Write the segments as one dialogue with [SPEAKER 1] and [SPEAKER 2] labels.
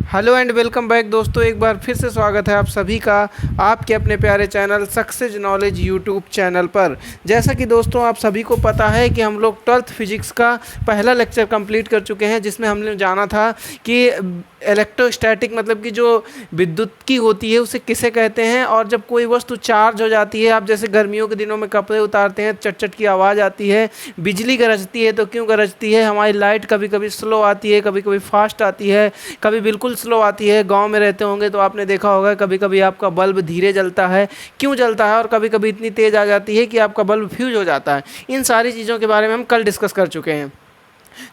[SPEAKER 1] Hello and welcome back दोस्तों, एक बार फिर से स्वागत है आप सभी का आपके अपने प्यारे channel success knowledge YouTube channel पर। जैसा कि दोस्तों आप सभी को पता है कि हम लोग 12th फिजिक्स का पहला लेक्चर कंप्लीट कर चुके हैं, जिसमें हमने जाना था कि इलेक्ट्रोस्टैटिक मतलब कि जो विद्युत की होती है उसे किसे कहते हैं, और जब कोई वस्तु चार्ज हो जाती है, आप जैसे गर्मियों के दिनों में कपड़े उतारते हैं, चट चट की आवाज़ आती है, बिजली गरजती है, तो क्यों गरजती है, हमारी लाइट कभी कभी स्लो आती है, कभी कभी फास्ट आती है, कभी बिल्कुल स्लो आती है। गांव में रहते होंगे तो आपने देखा होगा कभी कभी आपका बल्ब धीरे जलता है, क्यों जलता है, और कभी कभी इतनी तेज़ आ जाती है कि आपका बल्ब फ्यूज हो जाता है। इन सारी चीज़ों के बारे में हम कल डिस्कस कर चुके हैं।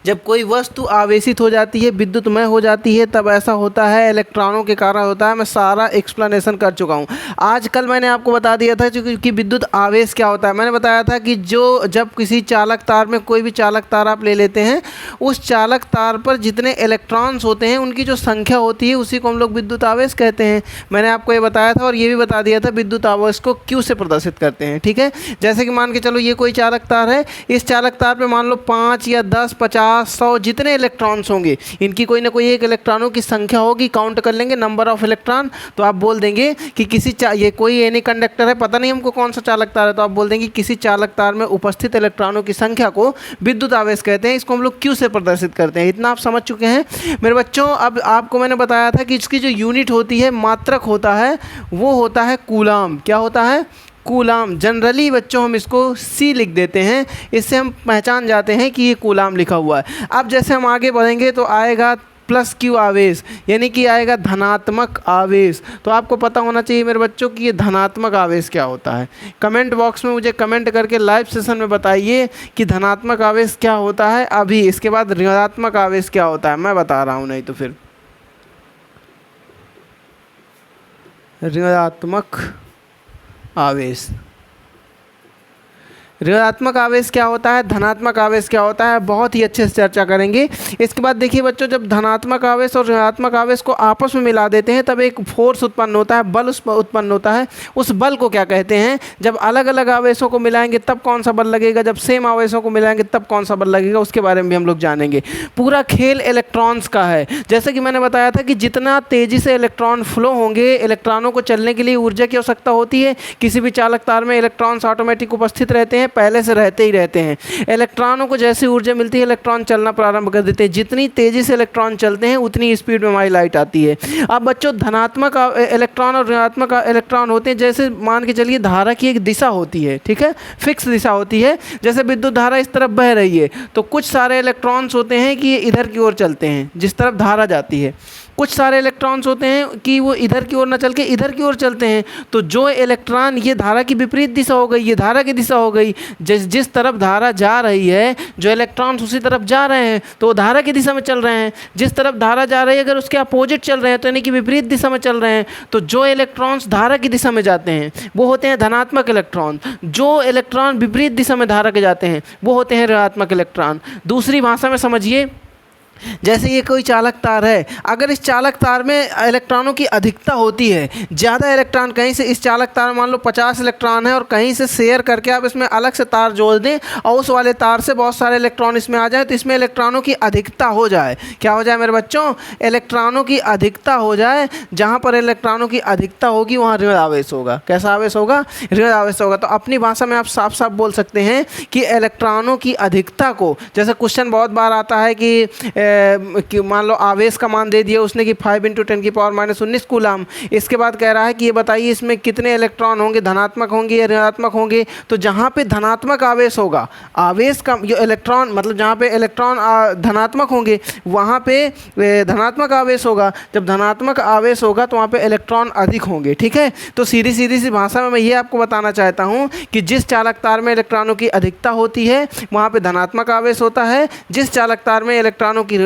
[SPEAKER 1] जब कोई वस्तु आवेशित हो जाती है, विद्युतमय हो जाती है, तब ऐसा होता है, इलेक्ट्रॉनों के कारण होता है। मैं सारा एक्सप्लेनेशन कर चुका हूँ। आज कल मैंने आपको बता दिया था कि विद्युत आवेश क्या होता है। मैंने बताया था कि जब किसी चालक तार में, कोई भी चालक तार आप ले लेते हैं, उस चालक तार पर जितने इलेक्ट्रॉन्स होते हैं उनकी जो संख्या होती है उसी को हम लोग विद्युत आवेश कहते हैं। मैंने आपको ये बताया था और ये भी बता दिया था विद्युत आवेश को क्यू से प्रदर्शित करते हैं। ठीक है, जैसे कि मान के चलो ये कोई चालक तार है, इस चालक तार पर मान लो 5 या 10 50 100 जितने इलेक्ट्रॉन्स होंगे, इनकी कोई ना कोई एक इलेक्ट्रॉनों की संख्या होगी। काउंट कर लेंगे नंबर ऑफ इलेक्ट्रॉन, तो आप बोल देंगे कि ये कोई एनी कंडक्टर है, पता नहीं हमको कौन सा चालक तार है, तो आप बोल देंगे किसी चालक तार में उपस्थित इलेक्ट्रॉनों की संख्या को विद्युत आवेश कहते हैं। इसको हम लोग क्यू से प्रदर्शित करते हैं। इतना आप समझ चुके हैं मेरे बच्चों। अब आपको मैंने बताया था कि इसकी जो यूनिट होती है, मात्रक होता है, वो होता है कूलाम। क्या होता है? कूलाम। जनरली बच्चों हम इसको सी लिख देते हैं, इससे हम पहचान जाते हैं कि ये कूलाम लिखा हुआ है। अब जैसे हम आगे बढ़ेंगे तो आएगा प्लस क्यू आवेश, यानी कि आएगा धनात्मक आवेश। तो आपको पता होना चाहिए मेरे बच्चों कि ये धनात्मक आवेश क्या होता है। कमेंट बॉक्स में मुझे कमेंट करके लाइव सेशन में बताइए कि धनात्मक आवेश क्या होता है। अभी इसके बाद ऋणात्मक आवेश क्या होता है मैं बता रहा हूँ, नहीं तो फिर ऋणात्मक आवेश। ऋणात्मक आवेश क्या होता है, धनात्मक आवेश क्या होता है, बहुत ही अच्छे से चर्चा करेंगे। इसके बाद देखिए बच्चों, जब धनात्मक आवेश और ऋणात्मक आवेश को आपस में मिला देते हैं तब एक फोर्स उत्पन्न होता है, बल उत्पन्न होता है। उस बल को क्या कहते हैं? जब अलग अलग आवेशों को मिलाएंगे तब कौन सा बल लगेगा, जब सेम आवेशों को मिलाएंगे तब कौन सा बल लगेगा, उसके बारे में भी हम लोग जानेंगे। पूरा खेल इलेक्ट्रॉन्स का है। जैसे कि मैंने बताया था कि जितना तेज़ी से इलेक्ट्रॉन फ्लो होंगे, इलेक्ट्रॉनों को चलने के लिए ऊर्जा की आवश्यकता होती है। किसी भी चालक तार में इलेक्ट्रॉन्स ऑटोमेटिक उपस्थित रहते हैं, पहले से रहते ही रहते हैं। इलेक्ट्रॉनों को जैसी ऊर्जा मिलती है, इलेक्ट्रॉन चलना प्रारंभ कर देते हैं। जितनी तेजी से इलेक्ट्रॉन चलते हैं उतनी स्पीड में हमारी लाइट आती है। अब बच्चों, धनात्मक इलेक्ट्रॉन और ऋणात्मक इलेक्ट्रॉन होते हैं, जैसे मान के चलिए धारा की एक दिशा होती है, ठीक है, फिक्स दिशा होती है। जैसे विद्युत धारा इस तरफ बह रही है तो कुछ सारे इलेक्ट्रॉन्स होते हैं कि इधर की ओर चलते हैं जिस तरफ धारा जाती है। कुछ सारे इलेक्ट्रॉन्स होते हैं कि वो इधर की ओर ना चल के इधर की ओर चलते हैं। तो जो इलेक्ट्रॉन, ये धारा की विपरीत दिशा हो गई, ये धारा की दिशा हो गई। जिस तरफ धारा जा रही है, जो इलेक्ट्रॉन्स उसी तरफ जा रहे हैं तो वो धारा की दिशा में चल रहे हैं। जिस तरफ धारा जा रही है अगर उसके अपोजिट चल रहे हैं तो यानी कि विपरीत दिशा में चल रहे हैं। तो जो इलेक्ट्रॉन्स धारा की दिशा में जाते हैं वो होते हैं धनात्मक इलेक्ट्रॉन। जो इलेक्ट्रॉन विपरीत दिशा में धारा के जाते हैं वो होते हैं ऋणात्मक इलेक्ट्रॉन। दूसरी भाषा में समझिए, जैसे ये कोई चालक तार है, अगर इस चालक तार में इलेक्ट्रॉनों की अधिकता होती है, ज़्यादा इलेक्ट्रॉन, कहीं से इस चालक तार में मान लो 50 इलेक्ट्रॉन है और कहीं से शेयर करके आप इसमें अलग से तार जोड़ दें और उस वाले तार से बहुत सारे इलेक्ट्रॉन इसमें आ जाए, तो इसमें इलेक्ट्रॉनों की अधिकता हो जाए। क्या हो जाए मेरे बच्चों? इलेक्ट्रॉनों की अधिकता हो जाए। जहाँ पर इलेक्ट्रॉनों की अधिकता होगी वहाँ ऋण आवेश होगा। कैसा आवेश होगा? ऋण आवेश होगा। तो अपनी भाषा में आप साफ साफ बोल सकते हैं कि इलेक्ट्रॉनों की अधिकता को, जैसे क्वेश्चन बहुत बार आता है कि मान लो आवेश का मान दे दिया उसने कि 5 × 10⁻⁻19 कूलाम। इसके बाद कह रहा है कि ये बताइए इसमें कितने इलेक्ट्रॉन होंगे, धनात्मक होंगे या ऋणात्मक होंगे। तो जहाँ पे धनात्मक आवेश होगा, आवेश का जो इलेक्ट्रॉन मतलब जहाँ पे इलेक्ट्रॉन धनात्मक होंगे वहाँ पे धनात्मक आवेश होगा। जब धनात्मक आवेश होगा तो वहाँ पे इलेक्ट्रॉन अधिक होंगे। ठीक है, तो सीधी सी भाषा में मैं ये आपको बताना चाहता हूँ कि जिस चालक तार में इलेक्ट्रॉनों की अधिकता होती है वहाँ पे धनात्मक आवेश होता है। जिस चालक तार में इलेक्ट्रॉनों की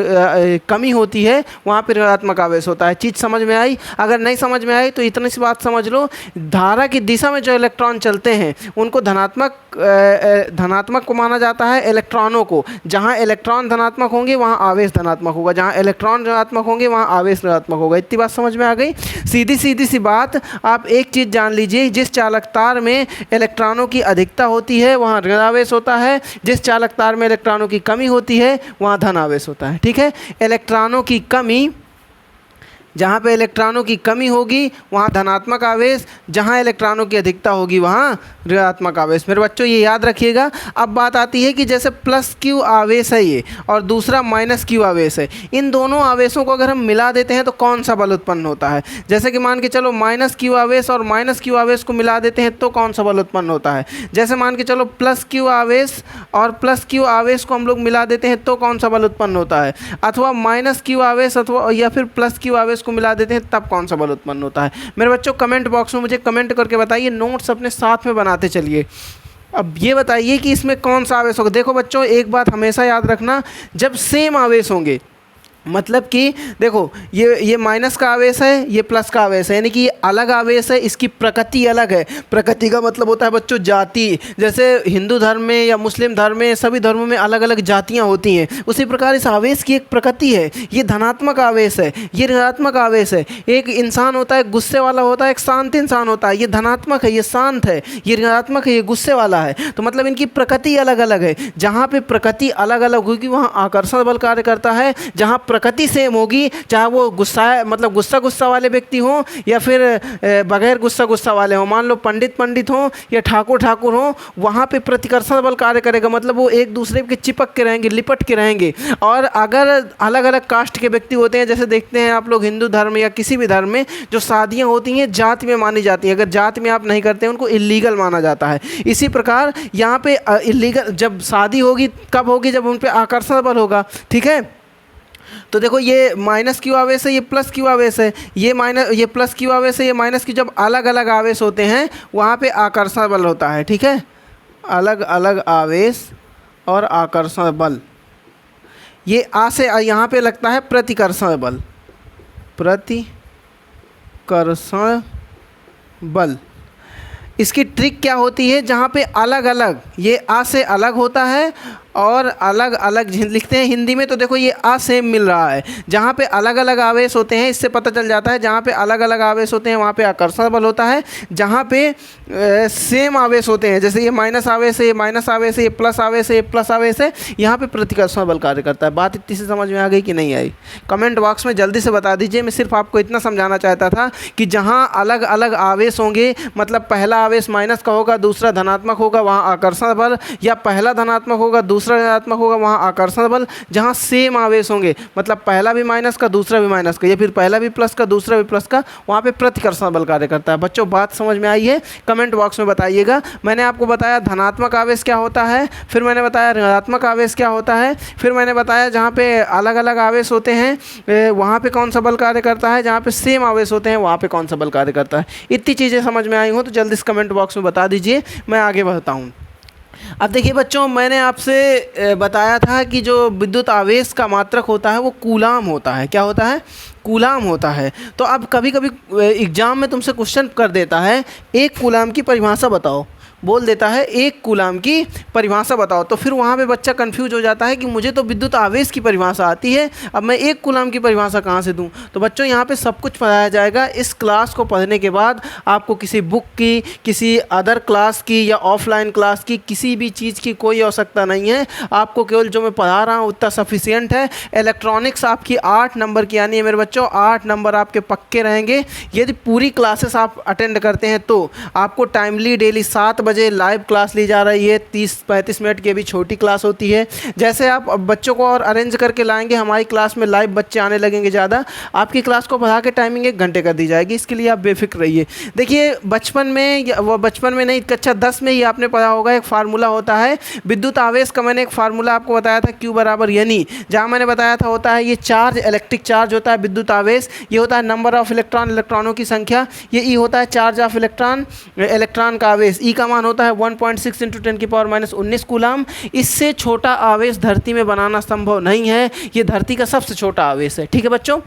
[SPEAKER 1] कमी होती है वहाँ पर ऋणात्मक आवेश होता है। चीज़ समझ में आई? अगर नहीं समझ में आई तो इतनी सी बात समझ लो, धारा की दिशा में जो इलेक्ट्रॉन चलते हैं उनको धनात्मक को माना जाता है। इलेक्ट्रॉनों को, जहाँ इलेक्ट्रॉन धनात्मक होंगे वहाँ आवेश धनात्मक होगा, जहाँ इलेक्ट्रॉन ऋणात्मक होंगे वहाँ आवेश ऋणात्मक होगा। इतनी बात समझ में आ गई? सीधी सी बात। आप एक चीज़ जान लीजिए, जिस चालक तार में इलेक्ट्रॉनों की अधिकता होती है वहाँ ऋण आवेश होता है। जिस चालक तार में इलेक्ट्रॉनों की कमी होती है वहाँ धन आवेश होता है। ठीक है, इलेक्ट्रॉनों की कमी जहाँ पे इलेक्ट्रॉनों की कमी होगी वहाँ धनात्मक आवेश, जहाँ इलेक्ट्रॉनों की अधिकता होगी वहाँ ऋणात्मक आवेश। मेरे बच्चों ये याद रखिएगा। अब बात आती है कि जैसे प्लस क्यू आवेश है ये और दूसरा माइनस क्यू आवेश है, इन दोनों आवेशों को अगर हम मिला देते हैं तो कौन सा बल उत्पन्न होता है। जैसे कि मान के चलो माइनस क्यू आवेश और माइनस क्यू आवेश को मिला देते हैं तो कौन सा बल उत्पन्न होता है। जैसे मान के चलो प्लस क्यू आवेश और प्लस क्यू आवेश को हम लोग मिला देते हैं तो कौन सा बल उत्पन्न होता है, अथवा माइनस क्यू आवेश अथवा या फिर प्लस क्यू आवेश को मिला देते हैं तब कौन सा बल उत्पन्न होता है। मेरे बच्चों कमेंट बॉक्स में मुझे कमेंट करके बताइए, नोट्स अपने साथ में बनाते चलिए। अब ये बताइए कि इसमें कौन सा आवेश होगा। देखो बच्चों एक बात हमेशा याद रखना, जब सेम आवेश होंगे, मतलब कि देखो ये माइनस का आवेश है, ये प्लस का आवेश है, यानी कि ये अलग आवेश है, इसकी प्रकृति अलग है। प्रकृति का मतलब होता है बच्चों जाति। जैसे हिंदू धर्म में या मुस्लिम धर्म में, सभी धर्मों में अलग अलग जातियां होती हैं, उसी प्रकार इस आवेश की एक प्रकृति है। ये धनात्मक आवेश है, ये ऋणात्मक आवेश है। एक इंसान होता है गुस्से वाला होता है, एक शांत इंसान होता है, ये धनात्मक है, ये शांत है, ये ऋणात्मक है, ये गुस्से वाला है। तो मतलब इनकी प्रकृति अलग अलग है। जहाँ पे प्रकृति अलग अलग होगी वहाँ आकर्षण बल कार्य करता है। जहाँ प्रकृति सेम होगी, चाहे वो मतलब गुस्सा वाले व्यक्ति हों या फिर बगैर गुस्सा वाले हों, मान लो पंडित हों या ठाकुर हों, वहाँ पे प्रतिकर्षण बल कार्य करेगा। मतलब वो एक दूसरे के चिपक के रहेंगे, लिपट के रहेंगे। और अगर अलग अलग कास्ट के व्यक्ति होते हैं, जैसे देखते हैं आप लोग हिंदू धर्म या किसी भी धर्म में जो शादियाँ होती हैं जाति में मानी जाती हैं, अगर जाति में आप नहीं करते हैं उनको इलीगल माना जाता है। इसी प्रकार यहाँ पे इलीगल जब शादी होगी कब होगी, जब उन पर आकर्षण बल होगा। ठीक है, तो देखो ये माइनस क्यू आवेश है, ये प्लस क्यू आवेश है, ये प्लस क्यू आवेश है, ये माइनस क्यू। जब अलग अलग आवेश होते हैं वहाँ पे आकर्षण बल होता है। ठीक है, अलग अलग आवेश और आकर्षण बल, ये आ से यहाँ पे लगता है प्रतिकर्षण बल। प्रतिकर्षण बल इसकी ट्रिक क्या होती है, जहाँ पे अलग अलग, ये आ से अलग होता है और अलग अलग लिखते हैं हिंदी में, तो देखो ये आ सेम मिल रहा है। जहाँ पे अलग अलग आवेश होते हैं इससे पता चल जाता है, जहाँ पे अलग अलग आवेश होते हैं वहाँ पे आकर्षण बल होता है। जहाँ पे सेम आवेश होते हैं, जैसे ये माइनस आवेश है, ये माइनस आवेश है, ये प्लस आवेश है, ये प्लस आवेश है, यहाँ पे प्रतिकर्षण बल कार्य करता है। बात इतनी से समझ में आ गई कि नहीं आई? कमेंट बॉक्स में जल्दी से बता दीजिए। मैं सिर्फ आपको इतना समझाना चाहता था कि जहाँ अलग अलग आवेश होंगे, मतलब पहला आवेश माइनस का होगा, दूसरा धनात्मक होगा, वहाँ आकर्षण बल, या पहला धनात्मक होगा दूसरा ऋणात्मक होगा, वहाँ आकर्षण बल। जहाँ सेम आवेश होंगे, मतलब पहला भी माइनस का दूसरा भी माइनस का, या फिर पहला भी प्लस का दूसरा भी प्लस का, वहाँ पे प्रतिकर्षण बल कार्य करता है। बच्चों बात समझ में आई है? कमेंट बॉक्स में बताइएगा। मैंने आपको बताया धनात्मक आवेश क्या होता है, फिर मैंने बताया ऋणात्मक आवेश क्या होता है, फिर मैंने बताया जहाँ पे अलग अलग आवेश होते हैं वहाँ पे कौन सा बल कार्य करता है, जहाँ पे सेम आवेश होते हैं वहाँ पे कौन सा बल कार्य करता है। इतनी चीज़ें समझ में आई हो तो जल्दी से कमेंट बॉक्स में बता दीजिए, मैं आगे बढ़ता हूँ। अब देखिए बच्चों, मैंने आपसे बताया था कि जो विद्युत आवेश का मात्रक होता है वो कूलाम होता है। क्या होता है? कूलाम होता है। तो अब कभी कभी एग्ज़ाम में तुमसे क्वेश्चन कर देता है, एक कूलाम की परिभाषा बताओ, बोल देता है एक कूलाम की परिभाषा बताओ। तो फिर वहाँ पे बच्चा कंफ्यूज हो जाता है कि मुझे तो विद्युत आवेश की परिभाषा आती है, अब मैं एक कूलाम की परिभाषा कहाँ से दूँ। तो बच्चों यहाँ पे सब कुछ पढ़ाया जाएगा। इस क्लास को पढ़ने के बाद आपको किसी बुक की, किसी अदर क्लास की या ऑफलाइन क्लास की, किसी भी चीज़ की कोई आवश्यकता नहीं है। आपको केवल जो मैं पढ़ा रहा हूँ उतना सफिशियंट है। इलेक्ट्रॉनिक्स आपकी 8 नंबर की आनी है मेरे बच्चों, 8 नंबर आपके पक्के रहेंगे। यदि पूरी क्लासेस आप अटेंड करते हैं तो आपको टाइमली डेली 7 बजे लाइव क्लास ली जा रही है। 30-35 मिनट की भी छोटी क्लास होती है। जैसे आप बच्चों को और अरेंज करके लाएंगे, हमारी क्लास में लाइव बच्चे आने लगेंगे ज़्यादा, आपकी क्लास को बढ़ा के टाइमिंग 1 घंटे कर दी जाएगी। इसके लिए आप बेफिक्र रहिए। देखिए बचपन में नहीं, कक्षा 10 में ही आपने पढ़ा होगा, एक फार्मूला होता है विद्युत आवेश का। मैंने एक फार्मूला आपको बताया था, Q बराबर यानी, जहाँ मैंने बताया था होता है ये चार्ज, इलेक्ट्रिक चार्ज होता है विद्युत आवेश, ये होता है नंबर ऑफ इलेक्ट्रॉन, इलेक्ट्रॉनों की संख्या, ये E होता है चार्ज ऑफ इलेक्ट्रॉन, इलेक्ट्रॉन का आवेश। E का मान होता है 1.6 × 10⁻⁻19 कूलाम। इससे छोटा आवेश धरती में बनाना संभव नहीं है, ये धरती का सबसे छोटा आवेश है। ठीक है बच्चों।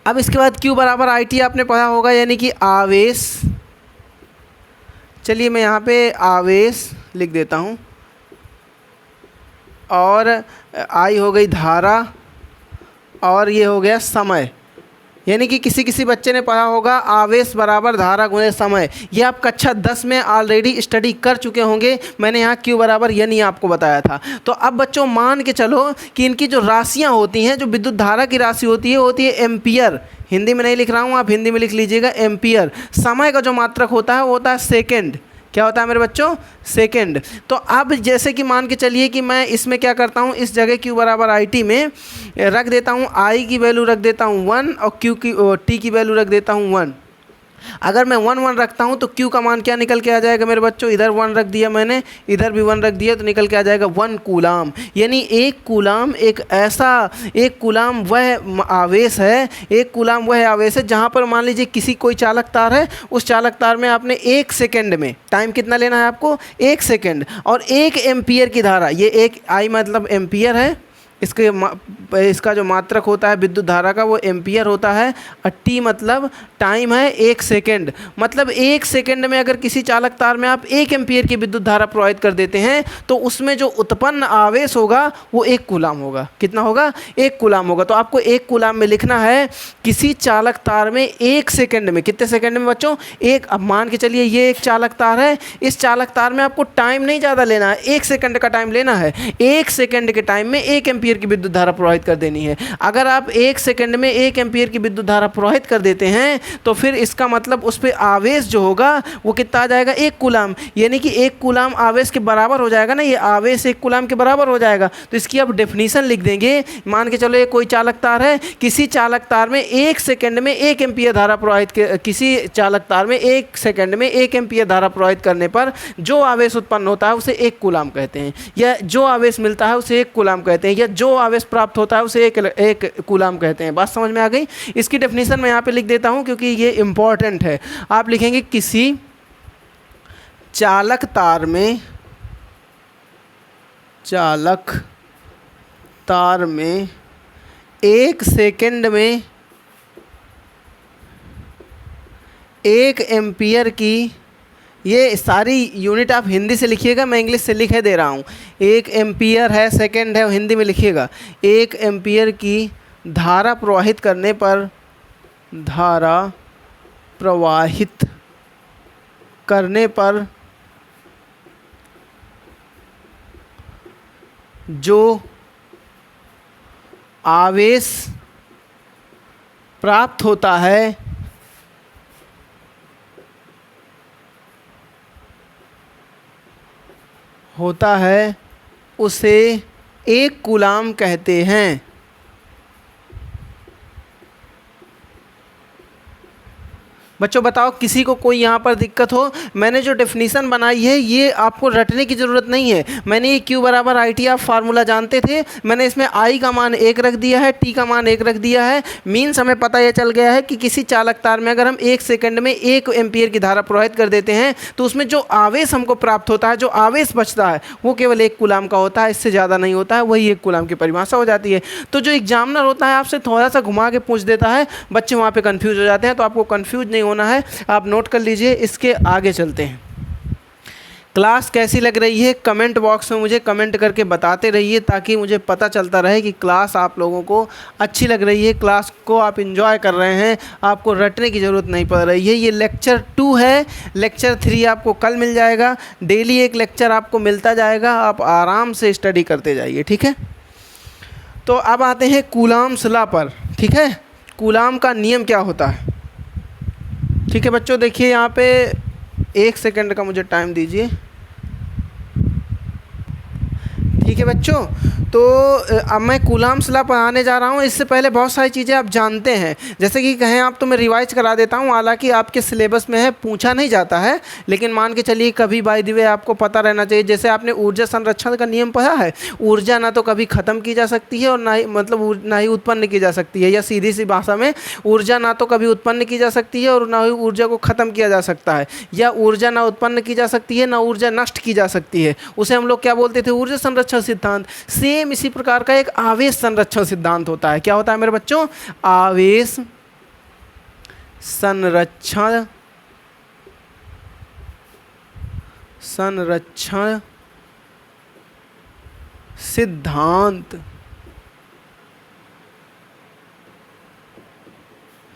[SPEAKER 1] अब इसके बाद Q बराबर IT आपने पढ़ा होगा, यानी कि आवेश। चलिए मैं यहाँ पे आवेश लिख देता हूँ, और I हो गई धारा, और ये हो गया समय। यानी कि किसी बच्चे ने पढ़ा होगा आवेश बराबर धारा गुणे समय। ये आप कक्षा 10 में ऑलरेडी स्टडी कर चुके होंगे। मैंने यहाँ Q बराबर यानी आपको बताया था। तो अब बच्चों मान के चलो कि इनकी जो राशियाँ होती हैं, जो विद्युत धारा की राशि होती है एम्पियर। हिंदी में नहीं लिख रहा हूँ, आप हिंदी में लिख लीजिएगा एम्पियर। समय का जो मात्रक होता है वो होता है सेकेंड। क्या होता है मेरे बच्चों? सेकेंड। तो अब जैसे कि मान के चलिए कि मैं इसमें क्या करता हूँ, इस जगह q बराबर आई टी में रख देता हूँ, आई की वैल्यू रख देता हूँ 1 और q की t की वैल्यू रख देता हूँ 1। अगर मैं 1 1 रखता हूँ तो q का मान क्या निकल के आ जाएगा मेरे बच्चों? इधर 1 रख दिया मैंने, इधर भी 1 रख दिया, तो निकल के आ जाएगा 1 कूलाम। यानी एक कूलाम एक कूलाम वह आवेश है, एक कूलाम वह आवेश है जहाँ पर मान लीजिए किसी कोई चालक तार है, उस चालक तार में आपने 1 सेकेंड में, टाइम कितना लेना है आपको? 1 सेकेंड, और 1 एम्पियर की धारा, ये एक आई मतलब एम्पियर है, इसका जो मात्रक होता है विद्युत धारा का वो एम्पियर होता है, और टी मतलब टाइम है 1 सेकेंड। मतलब 1 सेकेंड में अगर किसी चालक तार में आप 1 एम्पियर की विद्युत धारा प्रवाहित कर देते हैं तो उसमें जो उत्पन्न आवेश होगा वो 1 कूलाम होगा। कितना होगा? 1 कूलाम होगा। तो आपको 1 कूलाम में लिखना है किसी चालक तार में 1 सेकेंड में, कितने सेकेंड में बच्चों? एक। अब मान के चलिए ये एक चालक तार है, इस चालक तार में आपको टाइम नहीं ज़्यादा लेना है, 1 सेकेंड का टाइम लेना है। 1 सेकेंड के टाइम में 1 एम्पियर की विद्युत धारा प्रवाहित कर देनी है। अगर आप 1 सेकंड में 1 एम्पियर की विद्युत धारा प्रवाहित कर देते हैं तो फिर इसका मतलब उस पर आवेश जो होगा वो कितना आ जाएगा? 1 कूलाम। यानी कि 1 कूलाम आवेश के बराबर हो जाएगा ना, ये आवेश 1 कूलाम के बराबर हो जाएगा। तो इसकी आप डेफिनेशन लिख देंगे। मान के चलो ये कोई चालक तार है, किसी चालक तार में 1 सेकंड में 1 एम्पियर धारा प्रवाहित किसी चालक तार में 1 सेकंड में 1 एम्पियर धारा प्रवाहित करने पर जो आवेश उत्पन्न होता है उसे 1 कूलाम कहते हैं, या जो आवेश मिलता है उसे 1 कूलाम कहते हैं, या जो आवेश प्राप्त होता है उसे एक कूलाम कहते हैं। बात समझ में आ गई? इसकी डेफिनेशन मैं यहाँ पे लिख देता हूँ क्योंकि ये इंपॉर्टेंट है। आप लिखेंगे किसी चालक तार में 1 सेकंड में 1 एम्पियर की, ये सारी यूनिट आप हिंदी से लिखिएगा, मैं इंग्लिश से लिखे दे रहा हूँ। 1 एम्पियर है, सेकंड है, हिंदी में लिखिएगा। 1 एम्पियर की धारा प्रवाहित करने पर, धारा प्रवाहित करने पर जो आवेश प्राप्त होता है उसे 1 कूलाम कहते हैं। बच्चों बताओ किसी को कोई यहाँ पर दिक्कत हो? मैंने जो डेफिनीशन बनाई है ये आपको रटने की ज़रूरत नहीं है। मैंने ये q बराबर आई टी आप फार्मूला जानते थे, मैंने इसमें i का मान 1 रख दिया है, t का मान 1 रख दिया है। मीन्स हमें पता यह चल गया है कि किसी चालक तार में अगर हम 1 सेकंड में 1 एम्पियर की धारा प्रवाहित कर देते हैं तो उसमें जो आवेश हमको प्राप्त होता है, जो आवेश बचता है वो केवल 1 कूलाम का होता है, इससे ज़्यादा नहीं होता है। वही 1 कूलाम की परिभाषा हो जाती है। तो जो एग्जामिनर होता है आपसे थोड़ा सा घुमा के पूछ देता है, बच्चे वहाँ पर कन्फ्यूज़ हो जाते हैं। तो आपको कन्फ्यूज नहीं होना है, आप नोट कर लीजिए। इसके आगे चलते हैं। क्लास कैसी लग रही है कमेंट बॉक्स में मुझे कमेंट करके बताते रहिए ताकि मुझे पता चलता रहे कि क्लास आप लोगों को अच्छी लग रही है, क्लास को आप एंजॉय कर रहे हैं, आपको रटने की ज़रूरत नहीं पड़ रही है। ये लेक्चर 2 है, लेक्चर 3 आपको कल मिल जाएगा। डेली एक लेक्चर आपको मिलता जाएगा, आप आराम से स्टडी करते जाइए, ठीक है। तो अब आते हैं कूलाम्स लॉ पर, ठीक है। कूलाम का नियम क्या होता है, ठीक है बच्चों। देखिए यहाँ पे 1 सेकंड का मुझे टाइम दीजिए, ठीक है बच्चों। तो अब मैं कूलाम्स लॉ पढ़ाने जा रहा हूँ। इससे पहले बहुत सारी चीज़ें आप जानते हैं, जैसे कि कहें आप तो मैं रिवाइज करा देता हूँ। हालांकि आपके सिलेबस में है, पूछा नहीं जाता है, लेकिन मान के चलिए कभी बाय द वे आपको पता रहना चाहिए। जैसे आपने ऊर्जा संरक्षण का नियम पढ़ा है, ऊर्जा ना तो कभी ख़त्म की जा सकती है और ना ही ना ही उत्पन्न की जा सकती है, या सीधी सी भाषा में ऊर्जा ना तो कभी उत्पन्न की जा सकती है और ना ही ऊर्जा को ख़त्म किया जा सकता है, या ऊर्जा ना उत्पन्न की जा सकती है ना ऊर्जा नष्ट की जा सकती है। उसे हम लोग क्या बोलते थे? ऊर्जा संरक्षण सिद्धांत। सेम इसी प्रकार का एक आवेश संरक्षण सिद्धांत होता है। क्या होता है मेरे बच्चों? आवेश संरक्षण सिद्धांत,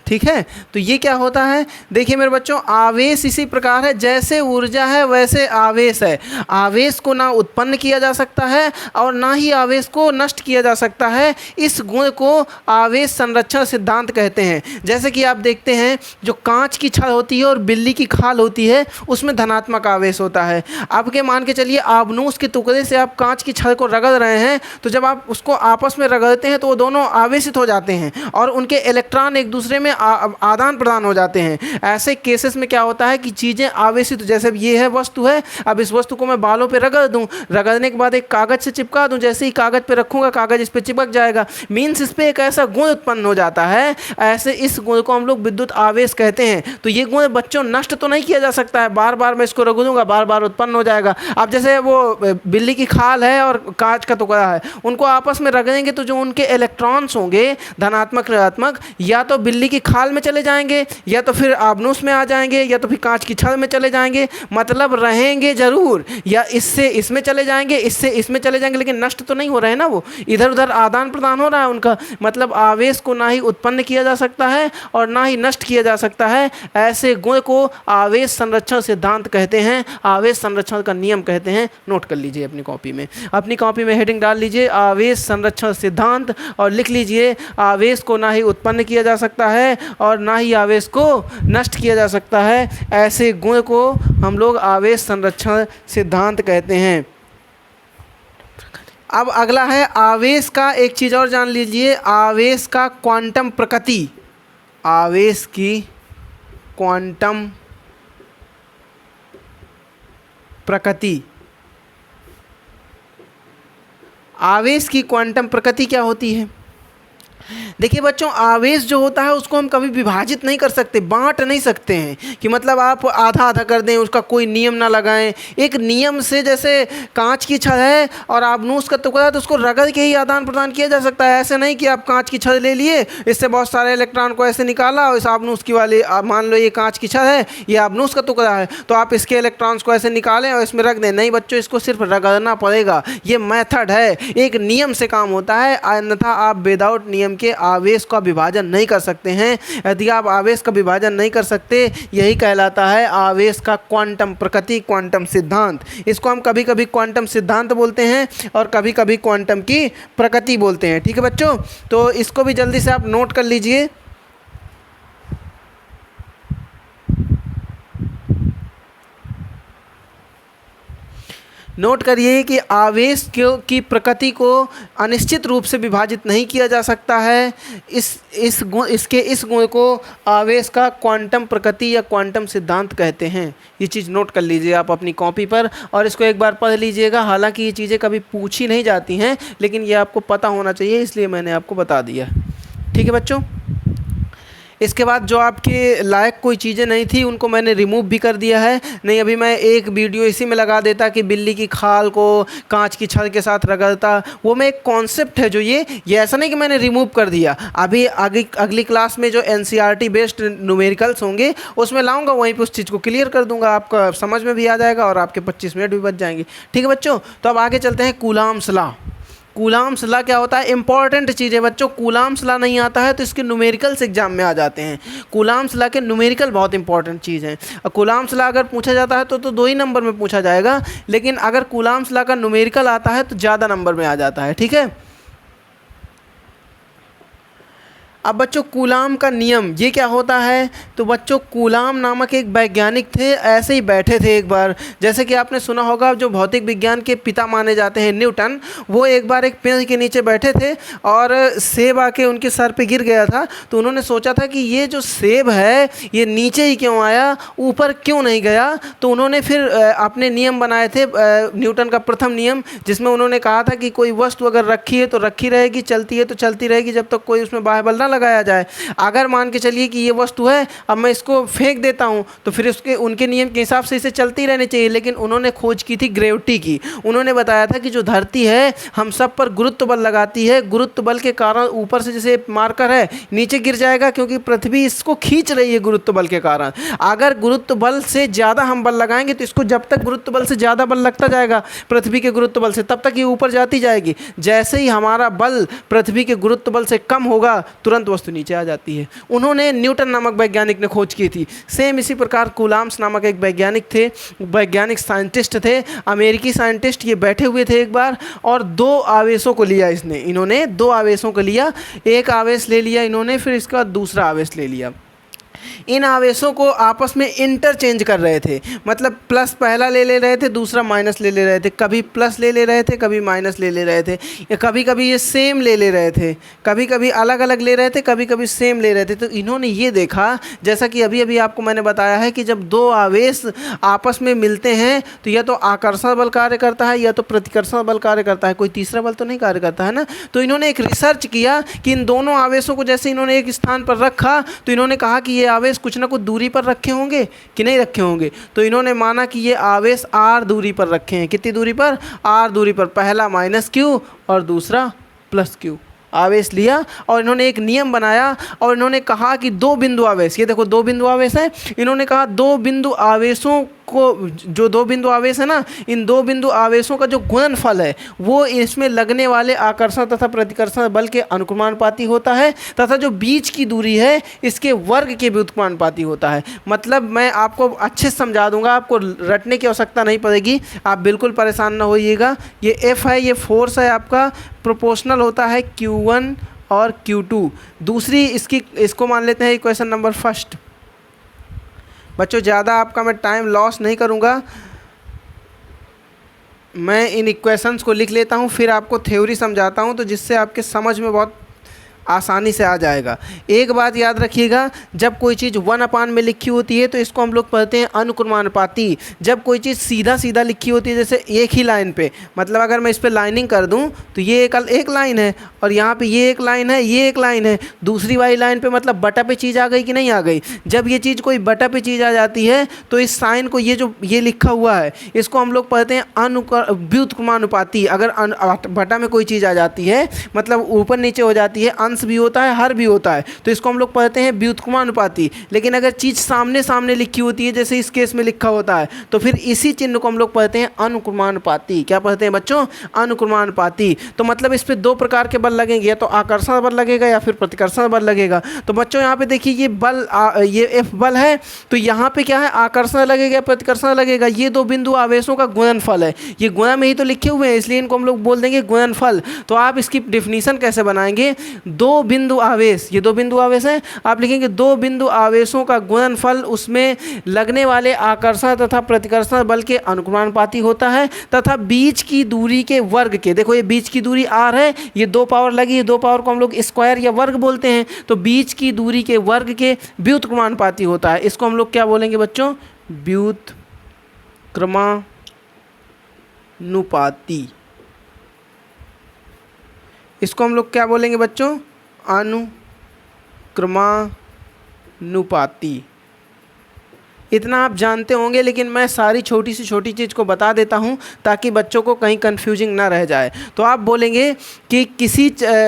[SPEAKER 1] ठीक है। तो ये क्या होता है, देखिए मेरे बच्चों, आवेश इसी प्रकार है, जैसे ऊर्जा है वैसे आवेश है। आवेश को ना उत्पन्न किया जा सकता है और ना ही आवेश को नष्ट किया जा सकता है। इस गुण को आवेश संरक्षण सिद्धांत कहते हैं। जैसे कि आप देखते हैं जो कांच की छड़ होती है और बिल्ली की खाल होती है, उसमें धनात्मक आवेश होता है। आपके मान के चलिए आबनूस के टुकड़े से आप कांच की छड़ को रगड़ रहे हैं, तो जब आप उसको आपस में रगड़ते हैं तो वो दोनों आवेशित हो जाते हैं और उनके इलेक्ट्रॉन एक दूसरे में आदान प्रदान हो जाते हैं। ऐसे केसेस में क्या होता है कि चीज़ें आवेशित, जैसे ये है वस्तु है, अब इस वस्तु को मैं बालों पे रगड़ दूं, रगड़ने के बाद एक कागज़ से चिपका दूं, जैसे ही कागज़ पे रखूंगा कागज़ इस पे चिपक जाएगा, मीन्स इस पे एक ऐसा गुण उत्पन्न हो जाता है। ऐसे इस गुण को हम लोग विद्युत आवेश कहते हैं। तो ये गुण बच्चों नष्ट तो नहीं किया जा सकता है, बार बार मैं इसको रगड़ूंगा बार बार उत्पन्न हो जाएगा। अब जैसे वो बिल्ली की खाल है और कांच का टुकड़ा है, उनको आपस में रगड़ेंगे तो जो उनके इलेक्ट्रॉन्स होंगे धनात्मक ऋणात्मक, या तो बिल्ली की खाल में चले जाएंगे, या तो फिर आबनूस में आ जाएंगे, या तो फिर कांच की छड़ में चले जाएंगे, मतलब रहेंगे जरूर, या इससे इसमें चले जाएंगे, इससे इसमें चले जाएंगे, लेकिन नष्ट तो नहीं हो रहे हैं ना, वो इधर उधर आदान प्रदान हो रहा है उनका। मतलब आवेश को ना ही उत्पन्न किया जा सकता है और ना ही नष्ट किया जा सकता है। ऐसे गुण को आवेश संरक्षण सिद्धांत कहते हैं, आवेश संरक्षण का नियम कहते हैं। नोट कर लीजिए अपनी कॉपी में, अपनी कॉपी में हेडिंग डाल लीजिए आवेश संरक्षण सिद्धांत और लिख लीजिए आवेश को ना ही उत्पन्न किया जा सकता है और ना ही आवेश को नष्ट किया जा सकता है। ऐसे गुण को हम लोग आवेश संरक्षण सिद्धांत कहते हैं। अब अगला है आवेश का, एक चीज़ और जान लीजिए, आवेश का क्वांटम प्रकृति। आवेश की क्वांटम प्रकृति। आवेश की क्वांटम प्रकृति क्या होती है? देखिए बच्चों, आवेश जो होता है उसको हम कभी विभाजित नहीं कर सकते, बांट नहीं सकते हैं कि मतलब आप आधा आधा कर दें, उसका कोई नियम ना लगाएं। एक नियम से, जैसे कांच की छड़ है और आबनूस का टुकड़ा है तो उसको रगड़ के ही आदान प्रदान किया जा सकता है। ऐसे नहीं कि आप कांच की छड़ ले लिए, इससे बहुत सारे इलेक्ट्रॉन को ऐसे निकाला और इस आबनूस की वाली, मान लो ये कांच की छड़ है, ये आबनूस का टुकड़ा है, तो आप इसके इलेक्ट्रॉन्स को ऐसे निकालें और इसमें रख दें। नहीं बच्चों, इसको सिर्फ रगड़ना पड़ेगा। ये मेथड है, एक नियम से काम होता है, अन्यथा आप विदाउट नियम के आवेश का विभाजन नहीं कर सकते हैं। यदि आप आवेश का विभाजन नहीं कर सकते, यही कहलाता है आवेश का क्वांटम प्रकृति, क्वांटम सिद्धांत। इसको हम कभी कभी क्वांटम सिद्धांत बोलते हैं और कभी कभी क्वांटम की प्रकृति बोलते हैं। ठीक है बच्चों, तो इसको भी जल्दी से आप नोट कर लीजिए। नोट करिए कि आवेश की प्रकृति को अनिश्चित रूप से विभाजित नहीं किया जा सकता है। इस गुण को आवेश का क्वांटम प्रकृति या क्वांटम सिद्धांत कहते हैं। ये चीज़ नोट कर लीजिए आप अपनी कॉपी पर और इसको एक बार पढ़ लीजिएगा। हालांकि ये चीज़ें कभी पूछी नहीं जाती हैं, लेकिन ये आपको पता होना चाहिए, इसलिए मैंने आपको बता दिया। ठीक है बच्चों, इसके बाद जो आपके लायक कोई चीज़ें नहीं थी उनको मैंने रिमूव भी कर दिया है। नहीं अभी मैं एक वीडियो इसी में लगा देता कि बिल्ली की खाल को कांच की छड़ के साथ रगड़ता, वो मैं एक कॉन्सेप्ट है जो ये ऐसा नहीं कि मैंने रिमूव कर दिया। अभी अगली क्लास में जो NCERT बेस्ड न्यूमेरिकल्स होंगे उसमें लाऊंगा, वहीं पर उस चीज़ को क्लियर कर दूंगा, आपका समझ में भी आ जाएगा और आपके 25 मिनट भी बच जाएंगे। ठीक है बच्चों, तो अब आगे चलते हैं। Coulombs law. कूलाम्स लॉ क्या होता है? इंपॉर्टेंट चीज़ है बच्चों। कूलाम्स लॉ नहीं आता है तो इसके न्यूमेरिकल्स एग्जाम में आ जाते हैं। कूलाम्स लॉ के न्यूमेरिकल बहुत इंपॉर्टेंट चीज़ है। कूलाम्स लॉ अगर पूछा जाता है तो 2 ही नंबर में पूछा जाएगा, लेकिन अगर कूलाम्स लॉ का न्यूमेरिकल आता है तो ज़्यादा नंबर में आ जाता है। ठीक है, अब बच्चों कूलाम का नियम ये क्या होता है? तो बच्चों कूलाम नामक एक वैज्ञानिक थे, ऐसे ही बैठे थे एक बार। जैसे कि आपने सुना होगा जो भौतिक विज्ञान के पिता माने जाते हैं न्यूटन, वो एक बार एक पेड़ के नीचे बैठे थे और सेब आके उनके सर पे गिर गया था। तो उन्होंने सोचा था कि ये जो सेब है ये नीचे ही क्यों आया, ऊपर क्यों नहीं गया। तो उन्होंने फिर अपने नियम बनाए थे, न्यूटन का प्रथम नियम, जिसमें उन्होंने कहा था कि कोई वस्तु अगर रखी है तो रखी रहेगी, चलती है तो चलती रहेगी, जब तक कोई उसमें बाह्य बल ना लगाया जाए। अगर मान के चलिए कि ये वस्तु है, अब मैं इसको फेंक देता हूँ तो फिर उनके नियम के हिसाब से इसे चलती रहनी चाहिए। लेकिन उन्होंने खोज की थी ग्रेविटी की। उन्होंने बताया था कि जो धरती है हम सब पर गुरुत्व बल लगाती है, गुरुत्व बल के कारण ऊपर से जैसे मार्कर है नीचे गिर जाएगा, क्योंकि पृथ्वी इसको खींच रही है गुरुत्व बल के कारण। अगर गुरुत्व बल से ज़्यादा हम बल लगाएंगे तो इसको जब तक गुरुत्व बल से ज़्यादा बल लगता जाएगा पृथ्वी के गुरुत्व बल से, तब तक ये ऊपर जाती जाएगी। जैसे ही हमारा बल पृथ्वी के गुरुत्व बल से कम होगा तुरंत तुरंत वस्तु नीचे आ जाती है। उन्होंने न्यूटन नामक वैज्ञानिक ने खोज की थी। सेम इसी प्रकार कूलाम्स नामक एक वैज्ञानिक थे, वैज्ञानिक साइंटिस्ट थे, अमेरिकी साइंटिस्ट। ये बैठे हुए थे एक बार और दो आवेशों को लिया इन्होंने दो आवेशों को लिया। एक आवेश ले लिया इन्होंने, फिर इसका दूसरा आवेश ले लिया। इन आवेशों को आपस में इंटरचेंज कर रहे थे, मतलब प्लस पहला ले रहे थे, दूसरा माइनस ले रहे थे, कभी प्लस ले रहे थे, कभी माइनस ले रहे थे, या कभी कभी ये सेम ले रहे थे, कभी कभी अलग अलग ले रहे थे, कभी कभी सेम ले रहे थे। तो इन्होंने ये देखा, जैसा कि अभी अभी आपको मैंने बताया है कि जब दो आवेश आपस में मिलते हैं तो या तो आकर्षण बल कार्य करता है या तो प्रतिकर्षण बल कार्य करता है, कोई तीसरा बल तो नहीं कार्य करता है ना। तो इन्होंने एक रिसर्च किया कि इन दोनों आवेशों को जैसे इन्होंने एक स्थान पर रखा तो इन्होंने कहा कि ये आवेश कुछ ना कुछ दूरी पर रखे होंगे कि नहीं रखे होंगे। तो इन्होंने माना कि ये आवेश r दूरी पर रखे हैं। कितनी दूरी पर? r दूरी पर। पहला माइनस q और दूसरा प्लस q आवेश लिया और इन्होंने एक नियम बनाया और इन्होंने कहा कि दो बिंदु आवेश, ये देखो दो बिंदु आवेश है, इन्होंने कहा दो बिंदु आवेशों को, जो दो बिंदु आवेश है ना, इन दो बिंदु आवेशों का जो गुणनफल है वो इसमें लगने वाले आकर्षण तथा प्रतिकर्षण बल के अनुक्रमानुपाती होता है तथा जो बीच की दूरी है इसके वर्ग के व्युत्क्रमानुपाती होता है। मतलब मैं आपको अच्छे से समझा दूंगा, आपको रटने की आवश्यकता नहीं पड़ेगी, आप बिल्कुल परेशान ना होइएगा। ये F है, ये फोर्स है आपका, प्रोपोर्शनल होता है Q1 और Q2। दूसरी इसको मान लेते हैं इक्वेशन नंबर फर्स्ट। बच्चों ज़्यादा आपका मैं टाइम लॉस नहीं करूँगा, मैं इन इक्वेशंस को लिख लेता हूँ फिर आपको थ्योरी समझाता हूँ, तो जिससे आपके समझ में बहुत आसानी से आ जाएगा। एक बात याद रखिएगा, जब कोई चीज़ 1/में लिखी होती है तो इसको हम लोग पढ़ते हैं अनुक्रमानुपाती। जब कोई चीज़ सीधा सीधा लिखी होती है, जैसे एक ही लाइन पे, मतलब अगर मैं इस पर लाइनिंग कर दूं तो ये एक लाइन है और यहाँ पे ये एक लाइन है, ये एक लाइन है, दूसरी वाली लाइन पे मतलब बटा पे चीज़ आ गई कि नहीं आ गई। जब ये चीज़ कोई बटा पे चीज़ आ जाती है तो इस साइन को, ये लिखा हुआ है, इसको हम लोग पढ़ते हैं व्युत्क्रमानुपाती। अगर बटा में कोई चीज़ आ जाती है मतलब ऊपर नीचे हो जाती है, अंश भी होता है, हर भी होता है, तो इसको हम लोग पढ़ते हैं व्युत्क्रमानुपाती। लेकिन अगर चीज़ सामने सामने लिखी होती है, जैसे इस केस में लिखा होता है, तो फिर इसी चिन्ह को हम लोग पढ़ते हैं अनुक्रमानुपाती। क्या पढ़ते हैं बच्चों? अनुक्रमानुपाती। तो मतलब इस पे दो प्रकार के बल लगेंगे, या तो आकर्षण बल लगेगा या फिर प्रतिकर्षण बल लगेगा। तो बच्चों यहाँ पे देखिए ये बल, ये F बल है, तो यहाँ पे क्या है? आकर्षण लगेगा, प्रतिकर्षण लगेगा। ये दो बिंदु आवेशों का गुणनफल है, ये गुणा में ही तो लिखे हुए हैं, इसलिए इनको हम लोग बोल देंगे गुणनफल। तो आप इसकी डिफिनीशन कैसे बनाएंगे? दो बिंदु आवेश, ये दो बिंदु आवेश हैं, आप लिखेंगे दो बिंदु आवेशों का गुणनफल उसमें लगने वाले आकर्षण तथा प्रतिकर्षण बल के अनुक्रमानुपाती होता है तथा बीच की दूरी के वर्ग के, देखो ये बीच की दूरी r है, ये दो पावर लगी है, दो पावर को हम लोग स्क्वायर या वर्ग बोलते हैं, तो बीच की दूरी के वर्ग के व्युत्क्रमानुपाती होता है। इसको हम लोग क्या बोलेंगे बच्चों? व्युत्क्रमानुपाती। इसको हम लोग क्या बोलेंगे बच्चों? अनुक्रमानुपाती। इतना आप जानते होंगे, लेकिन मैं सारी छोटी से छोटी चीज़ को बता देता हूँ ताकि बच्चों को कहीं कन्फ्यूजिंग ना रह जाए। तो आप बोलेंगे कि किसी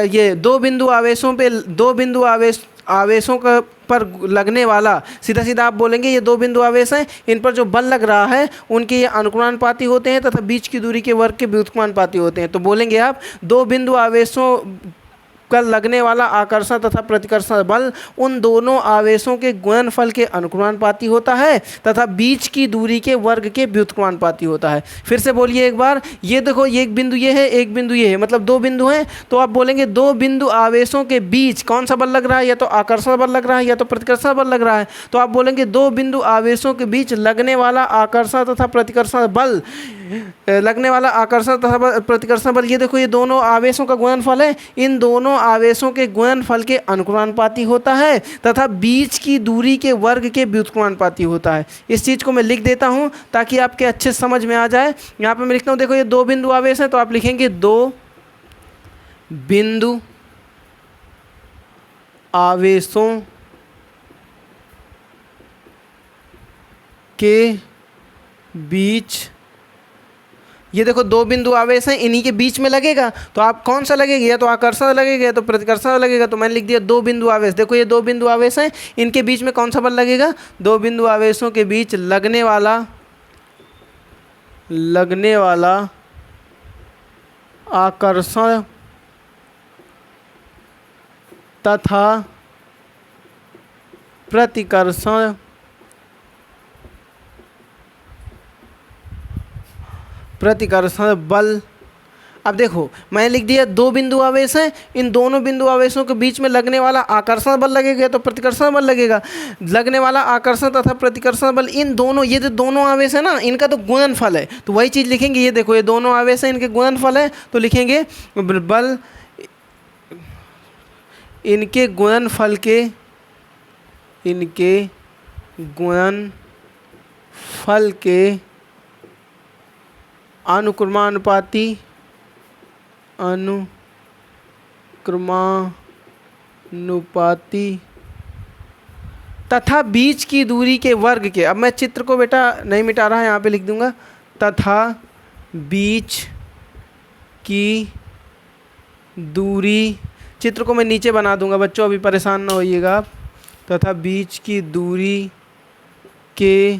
[SPEAKER 1] ये दो बिंदु आवेशों पे, दो बिंदु आवेशों का पर लगने वाला, सीधा सीधा आप बोलेंगे ये दो बिंदु आवेश हैं, इन पर जो बल लग रहा है उनके ये अनुक्रमानुपाती होते हैं तथा बीच की दूरी के वर्ग के व्युत्क्रमानुपाती होते हैं। तो बोलेंगे आप दो बिंदु आवेशों का लगने वाला आकर्षण तथा प्रतिकर्षण बल उन दोनों आवेशों के गुणनफल के अनुक्रमानुपाती होता है तथा बीच की दूरी के वर्ग के व्युत्क्रमानुपाती होता है। फिर से बोलिए एक बार, ये देखो ये एक बिंदु ये है, एक बिंदु ये है, मतलब दो बिंदु हैं, तो आप बोलेंगे दो बिंदु आवेशों के बीच कौन सा बल लग रहा है? या तो आकर्षण बल लग रहा है या तो प्रतिकर्षण बल लग रहा है। तो आप बोलेंगे दो बिंदु आवेशों के बीच लगने वाला आकर्षण तथा प्रतिकर्षण बल, लगने वाला आकर्षण तथा प्रतिकर्षण बल, ये देखो ये दोनों आवेशों का गुणनफल है, इन दोनों आवेशों के गुणनफल के अनुक्रमानुपाती होता है तथा बीच की दूरी के वर्ग के व्युत्क्रमानुपाती होता है। इस चीज़ को मैं लिख देता हूँ ताकि आपके अच्छे समझ में आ जाए। यहाँ पे मैं लिखता हूँ, देखो ये दो बिंदु आवेश है, तो आप लिखेंगे दो बिंदु आवेशों के बीच, ये देखो दो बिंदु आवेश हैं, इन्हीं के बीच में लगेगा, तो आप कौन सा लगेगा? या तो आकर्षण लगेगा या तो प्रतिकर्षण लगेगा। तो मैंने लिख दिया दो बिंदु आवेश। देखो ये दो बिंदु आवेश हैं, इनके बीच में कौन सा बल लगेगा? दो बिंदु आवेशों के बीच लगने वाला आकर्षण तथा प्रतिकर्षण बल। अब देखो मैंने लिख दिया दो बिंदु आवेश हैं, इन दोनों बिंदु आवेशों के बीच में लगने वाला आकर्षण बल लगेगा तो प्रतिकर्षण बल लगेगा। लगने वाला आकर्षण तथा प्रतिकर्षण बल, इन दोनों, ये जो दोनों आवेश है ना, इनका तो गुणनफल है, तो वही चीज़ लिखेंगे। ये देखो ये दोनों आवेश हैं, इनके गुणनफल है, तो लिखेंगे बल इनके गुणनफल के अनुक्रमानुपाती तथा बीच की दूरी के वर्ग के। अब मैं चित्र को बेटा नहीं मिटा रहा, यहाँ पे लिख दूंगा तथा बीच की दूरी, चित्र को मैं नीचे बना दूंगा बच्चों, अभी परेशान ना होइएगा आप। तथा बीच की दूरी के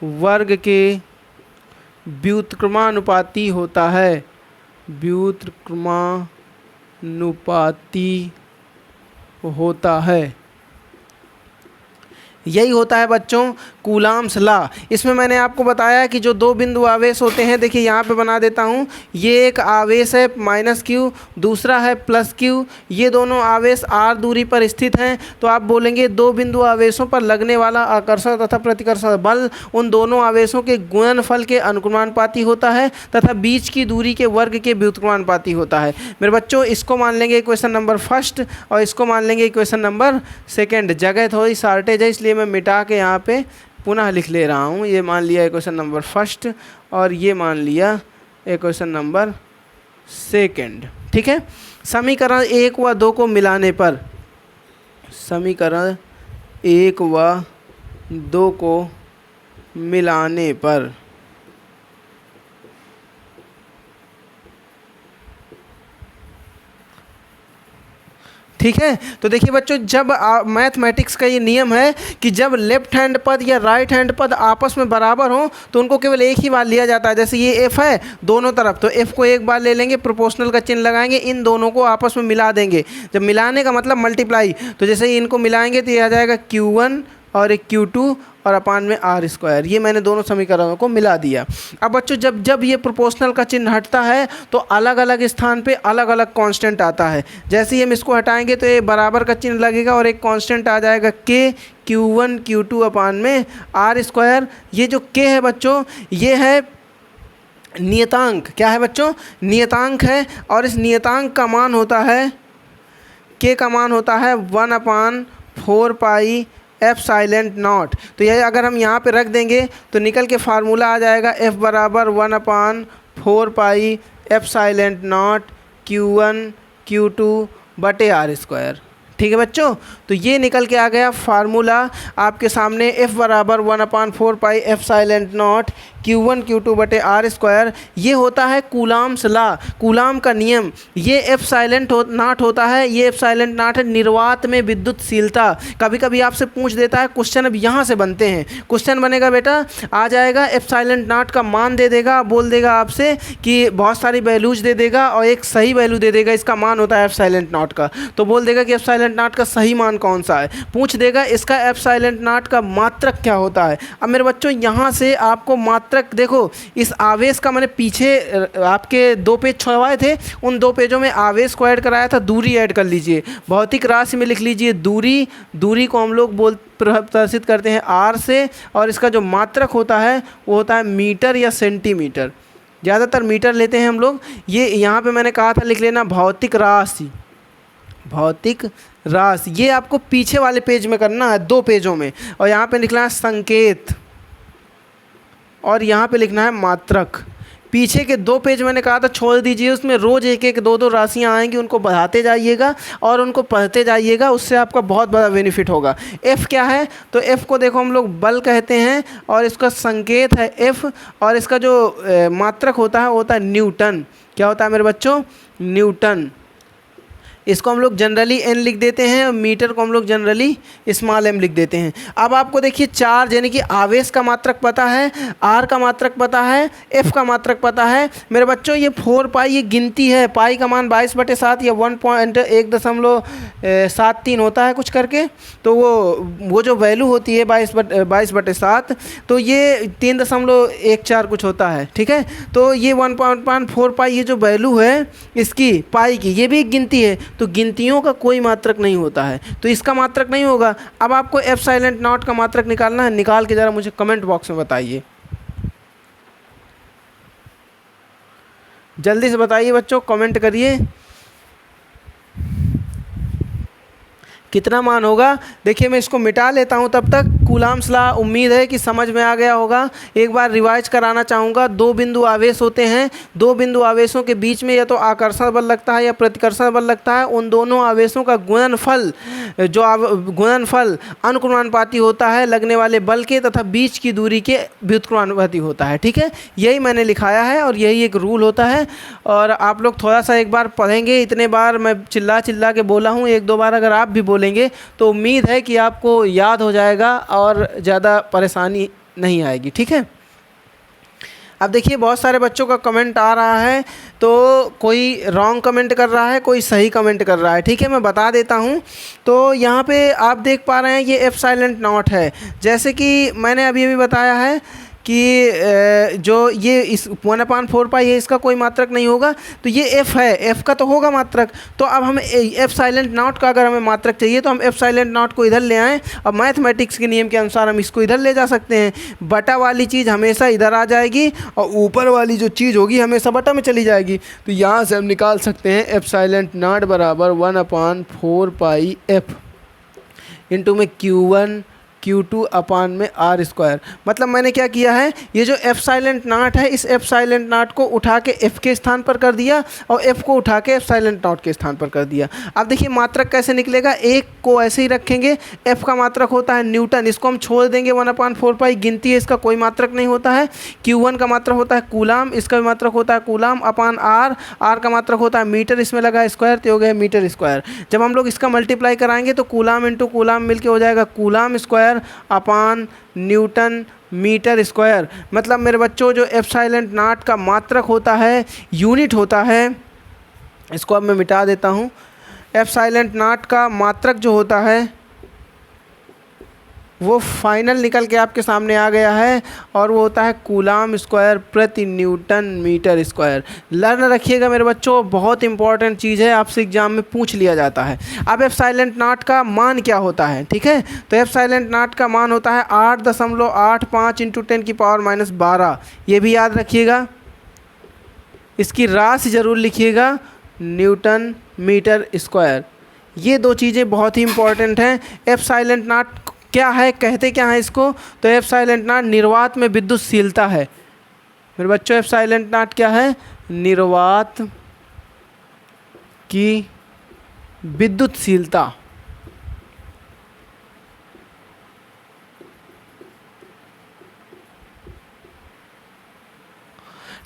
[SPEAKER 1] वर्ग के व्युत्क्रमानुपाती होता है, व्युत्क्रमानुपाती होता है। यही होता है बच्चों कूलाम्स लॉ। इसमें मैंने आपको बताया कि जो दो बिंदु आवेश होते हैं, देखिए यहाँ पे बना देता हूँ, ये एक आवेश है -q, दूसरा है +q, ये दोनों आवेश r दूरी पर स्थित हैं। तो आप बोलेंगे दो बिंदु आवेशों पर लगने वाला आकर्षण तथा प्रतिकर्षण बल उन दोनों आवेशों के गुणनफल के अनुक्रमानुपाती होता है तथा बीच की दूरी के वर्ग के व्युत्क्रमानुपाती होता है। मेरे बच्चों इसको मान लेंगे इक्वेशन नंबर फर्स्ट और इसको मान लेंगे इक्वेशन नंबर सेकेंड। जगह थोड़ी शॉर्टेज है इसलिए मैं मिटा के यहाँ पे पुनः लिख ले रहा हूँ। ये मान लिया इक्वेशन नंबर फर्स्ट और ये मान लिया इक्वेशन नंबर सेकंड। ठीक है। समीकरण 1 व 2 को मिलाने पर, समीकरण 1 व 2 को मिलाने पर ठीक है। तो देखिए बच्चों, जब मैथमेटिक्स का ये नियम है कि जब लेफ्ट हैंड पद या राइट हैंड पद आपस में बराबर हों तो उनको केवल एक ही बार लिया जाता है। जैसे ये एफ है दोनों तरफ, तो एफ को एक बार ले लेंगे, प्रोपोर्शनल का चिन्ह लगाएंगे, इन दोनों को आपस में मिला देंगे। जब मिलाने का मतलब मल्टीप्लाई, तो जैसे ही इनको मिलाएंगे तो ये आ जाएगा Q1 और एक Q2 और अपान में r²। ये मैंने दोनों समीकरणों को मिला दिया। अब बच्चों जब जब ये प्रोपोर्शनल का चिन्ह हटता है तो अलग अलग स्थान पे अलग अलग कांस्टेंट आता है। जैसे ही हम इसको हटाएंगे तो ये बराबर का चिन्ह लगेगा और एक कांस्टेंट आ जाएगा k, Q1 Q2 अपान में r²। ये जो k है बच्चों, ये है नियतांक। क्या है बच्चों? नियतांक है। और इस नियतांक का मान होता है, k का मान होता है 1/4 पाई ε0। तो यह अगर हम यहाँ पे रख देंगे तो निकल के फार्मूला आ जाएगा f बराबर 1/4 पाई ε0 Q1 Q2 बटे r²। ठीक है बच्चों, तो ये निकल के आ गया फार्मूला आपके सामने, f बराबर 1/4 पाई ε0 Q1 Q2 बटे r²। ये होता है कूलाम्स लॉ, कूलाम का नियम। ये ε0 होता है, ये ε0 है निर्वात में विद्युतशीलता। कभी कभी आपसे पूछ देता है क्वेश्चन, अब यहाँ से बनते हैं। क्वेश्चन बनेगा बेटा, आ जाएगा ε0 का मान दे देगा, बोल देगा आपसे कि बहुत सारी वैल्यूज दे देगा और एक सही वैल्यू दे देगा, इसका मान होता है ε0 का। तो बोल देगा कि ε0 का सही मान कौन सा है, पूछ देगा इसका ε0 का मात्रक क्या होता है। अब मेरे बच्चों यहाँ से आपको मात्रक, देखो इस आवेश का मैंने पीछे आपके 2 पेज छुड़वाए थे, उन 2 पेजों में आवेश को ऐड कराया था, दूरी ऐड कर लीजिए। भौतिक राशि में लिख लीजिए दूरी, दूरी को हम लोग प्रदर्शित करते हैं r से, और इसका जो मात्रक होता है वो होता है मीटर या सेंटीमीटर, ज़्यादातर मीटर लेते हैं हम लोग। ये यहाँ पे मैंने कहा था लिख लेना भौतिक राशि, भौतिक राशि। ये आपको पीछे वाले पेज में करना है, 2 पेजों में, और यहाँ पे लिखना है संकेत और यहाँ पे लिखना है मात्रक। पीछे के 2 पेज मैंने कहा था छोड़ दीजिए, उसमें रोज़ 1-1 2-2 राशियाँ आएंगी, उनको बढ़ाते जाइएगा और उनको पढ़ते जाइएगा, उससे आपका बहुत बड़ा बेनिफिट होगा। F क्या है? तो F को देखो हम लोग बल कहते हैं और इसका संकेत है F, और इसका जो मात्रक होता है वो होता है न्यूटन। क्या होता है मेरे बच्चों? न्यूटन। इसको हम लोग जनरली n लिख देते हैं और मीटर को हम लोग जनरली स्मॉल m लिख देते हैं। अब आपको देखिए चार्ज यानी कि आवेश का मात्रक पता है, r का मात्रक पता है, f का मात्रक पता है। मेरे बच्चों ये 4 पाई ये गिनती है, पाई का मान 22/7 या 1.173 होता है कुछ करके, तो वो जो वैल्यू होती है 22/7 तो ये 3.14 कुछ होता है, ठीक है। तो ये 1.4 पाई ये जो वैल्यू है इसकी पाई की, ये भी एक गिनती है, तो गिनतियों का कोई मात्रक नहीं होता है, तो इसका मात्रक नहीं होगा। अब आपको एफ साइलेंट नॉट का मात्रक निकालना है, निकाल के ज़रा मुझे कमेंट बॉक्स में बताइए, जल्दी से बताइए बच्चों, कमेंट करिए कितना मान होगा। देखिए मैं इसको मिटा लेता हूं, तब तक कूलाम्स लॉ उम्मीद है कि समझ में आ गया होगा। एक बार रिवाइज कराना चाहूँगा। 2 बिंदु आवेश होते हैं, 2 बिंदु आवेशों के बीच में या तो आकर्षण बल लगता है या प्रतिकर्षण बल लगता है। उन दोनों आवेशों का गुणनफल गुणनफल अनुक्रमानुपाती होता है लगने वाले बल के तथा बीच की दूरी के व्युत्क्रमानुपाती होता है, ठीक है। यही मैंने लिखाया है और यही एक रूल होता है। और आप लोग थोड़ा सा एक बार पढ़ेंगे, इतने बार मैं चिल्ला चिल्ला के बोला हूँ, 1-2 बार अगर आप भी बोलेंगे तो उम्मीद है कि आपको याद हो जाएगा और ज़्यादा परेशानी नहीं आएगी, ठीक है। अब देखिए बहुत सारे बच्चों का कमेंट आ रहा है, तो कोई रॉन्ग कमेंट कर रहा है, कोई सही कमेंट कर रहा है, ठीक है। मैं बता देता हूँ। तो यहाँ पे आप देख पा रहे हैं ये एफ साइलेंट नॉट है, जैसे कि मैंने अभी बताया है कि जो ये इस 1/4 पाई है इसका कोई मात्रक नहीं होगा, तो ये f है, f का तो होगा मात्रक। तो अब हमें एफ साइलेंट नॉट का अगर हमें मात्रक चाहिए तो हम एफ साइलेंट नॉट को इधर ले आएँ। अब मैथमेटिक्स के नियम के अनुसार हम इसको इधर ले जा सकते हैं, बटा वाली चीज़ हमेशा इधर आ जाएगी और ऊपर वाली जो चीज़ होगी हमेशा बटा में चली जाएगी। तो यहाँ से हम निकाल सकते हैं एफ साइलेंट नॉट बराबर 1/4 पाई f इंटू में Q1 Q2 अपान में r²। मतलब मैंने क्या किया है, ये जो एफ साइलेंट नॉट है इस एफ साइलेंट नॉट को उठा के f के स्थान पर कर दिया और f को उठा के एफ साइलेंट नॉट के स्थान पर कर दिया। अब देखिए मात्रक कैसे निकलेगा, एक को ऐसे ही रखेंगे, f का मात्रक होता है न्यूटन, इसको हम छोड़ देंगे 1/4 पाई, गिनती है इसका कोई मात्रक नहीं होता है। Q1 का मात्रक होता है कूलाम, इसका भी मात्रक होता है कूलाम अपान r का मात्रक होता है मीटर, इसमें लगा स्क्वायर तो हो गया मीटर स्क्वायर। जब हम लोग इसका मल्टीप्लाई कराएंगे तो कूलाम इंटू कूलाम मिल के हो जाएगा coulomb square upon newton metre square. मतलब मेरे बच्चों जो एफ साइलेंट नॉट का मात्रक होता है, यूनिट होता है, इसको अब मैं मिटा देता हूँ। एफ साइलेंट नॉट का मात्रक जो होता है वो फाइनल निकल के आपके सामने आ गया है और वो होता है कूलाम स्क्वायर प्रति न्यूटन मीटर स्क्वायर। लर्न रखिएगा मेरे बच्चों, बहुत इंपॉर्टेंट चीज़ है, आपसे एग्जाम में पूछ लिया जाता है। अब एफ साइलेंट नॉट का मान क्या होता है, ठीक है। तो एफ साइलेंट नॉट का मान होता है 8.85 इंटू 10⁻12। ये भी याद रखिएगा, इसकी राशि ज़रूर लिखिएगा न्यूटन मीटर स्क्वायर। ये 2 चीज़ें बहुत ही इंपॉर्टेंट हैं। एफ साइलेंट नॉट क्या है, कहते क्या है इसको, तो एफ साइलेंट नॉट निर्वात में विद्युतशीलता है। मेरे बच्चों एफ साइलेंट नॉट क्या है, निर्वात की विद्युतशीलता।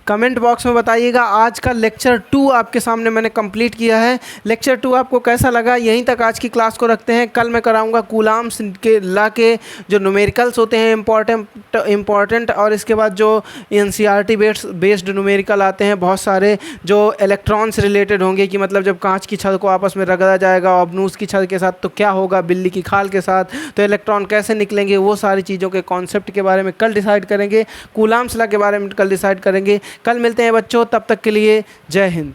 [SPEAKER 1] कमेंट बॉक्स में बताइएगा। आज का लेक्चर 2 आपके सामने मैंने कंप्लीट किया है। लेक्चर 2 आपको कैसा लगा, यहीं तक आज की क्लास को रखते हैं। कल मैं कराऊंगा कूलाम्स के लॉ के जो न्यूमेरिकल्स होते हैं इम्पॉर्टेंट, और इसके बाद जो एनसीईआरटी बेस्ड न्यूमेरिकल आते हैं बहुत सारे, जो इलेक्ट्रॉन से रिलेटेड होंगे कि मतलब जब कांच की छड़ को आपस में रगड़ा जाएगा ऑब्नूस की छड़ के साथ तो क्या होगा, बिल्ली की खाल के साथ तो इलेक्ट्रॉन कैसे निकलेंगे, वो सारी चीज़ों के कॉन्सेप्ट के बारे में कल डिसाइड करेंगे। कूलाम्स लॉ के बारे में कल डिसाइड करेंगे। कल मिलते हैं बच्चों, तब तक के लिए जय हिंद।